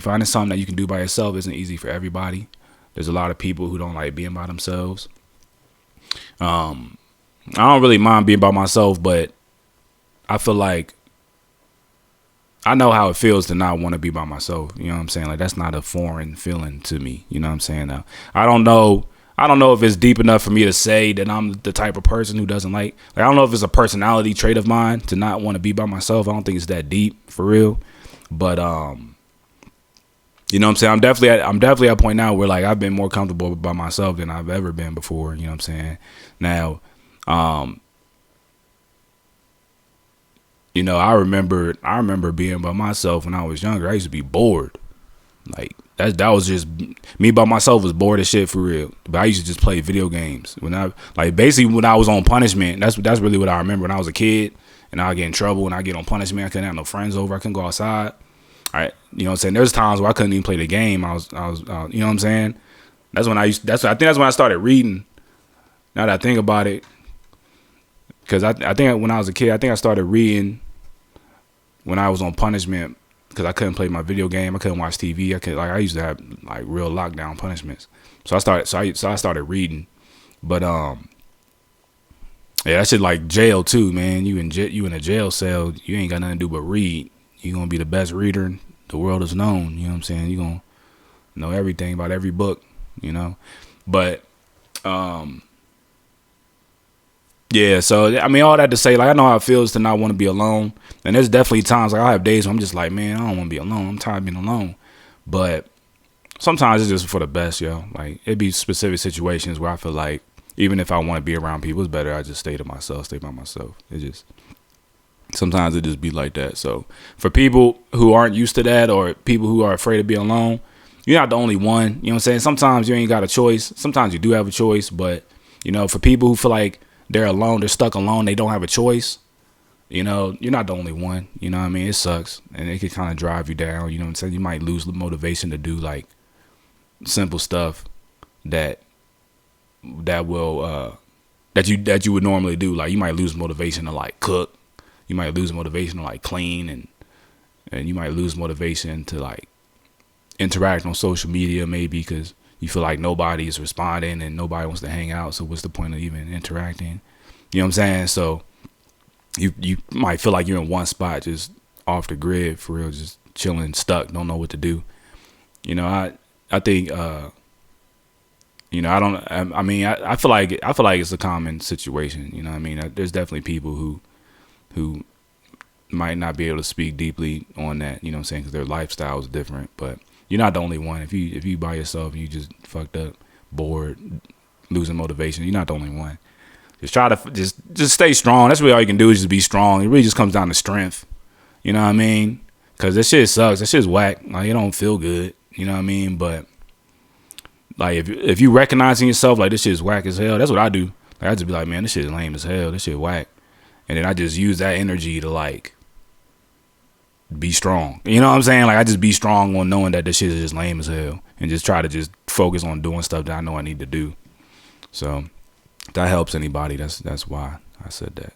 finding something that you can do by yourself isn't easy for everybody. There's a lot of people who don't like being by themselves. I don't really mind being by myself, but I feel like I know how it feels to not want to be by myself. You know what I'm saying? Like, that's not a foreign feeling to me. You know what I'm saying? I don't know. I don't know if it's deep enough for me to say that I'm the type of person who doesn't like I don't know if it's a personality trait of mine to not want to be by myself. I don't think it's that deep for real. But you know what I'm saying? I'm definitely at a point now where like I've been more comfortable by myself than I've ever been before. You know what I'm saying? Now, you know, I remember being by myself when I was younger. I used to be bored. Like that was just me by myself was bored as shit for real. But I used to just play video games. When I was on punishment, that's really what I remember when I was a kid and I would get in trouble and I get on punishment. I couldn't have no friends over. I couldn't go outside. All right, you know what I'm saying? There's times where I couldn't even play the game. I was you know what I'm saying? I think that's when I started reading. Now that I think about it, because I think when I was a kid, I think I started reading when I was on punishment because I couldn't play my video game. I couldn't watch TV. I used to have like real lockdown punishments. So I started reading. But yeah, that shit like jail too, man. You in a jail cell, you ain't got nothing to do but read. You gonna be the best reader the world has known. You know what I'm saying? You gonna know everything about every book, you know. But yeah, so I mean, all that to say, like I know how it feels to not want to be alone, and there's definitely times like I have days where I'm just like, man, I don't want to be alone. I'm tired of being alone, but sometimes it's just for the best, yo. Like it'd be specific situations where I feel like even if I want to be around people, it's better I just stay by myself. It just sometimes it just be like that. So for people who aren't used to that or people who are afraid of being alone, you're not the only one. You know what I'm saying? Sometimes you ain't got a choice. Sometimes you do have a choice, but you know, for people who feel like they're alone, they're stuck alone, they don't have a choice, you know, you're not the only one. You know what I mean? It sucks and it can kind of drive you down. You know what I'm saying? You might lose the motivation to do like simple stuff that will that you would normally do. Like you might lose motivation to like cook. You might lose motivation to like clean and you might lose motivation to like interact on social media maybe because you feel like nobody is responding and nobody wants to hang out. So what's the point of even interacting? You know what I'm saying? So you might feel like you're in one spot, just off the grid for real, just chilling, stuck, don't know what to do. You know, I think, you know, I feel like it's a common situation. You know what I mean? There's definitely people who might not be able to speak deeply on that, you know what I'm saying? Because their lifestyle is different, but you're not the only one. If you by yourself and you just fucked up, bored, losing motivation, you're not the only one. Just try to just stay strong. That's really all you can do is just be strong. It really just comes down to strength. You know what I mean? Because this shit sucks. This shit's whack. Like it don't feel good. You know what I mean? But like if you recognizing yourself like this shit is whack as hell, that's what I do. Like I just be like, man, this shit is lame as hell. This shit whack. And then I just use that energy to like be strong. You know what I'm saying? Like I just be strong on knowing that this shit is just lame as hell and just try to just focus on doing stuff that I know I need to do. So if that helps anybody, that's why I said that.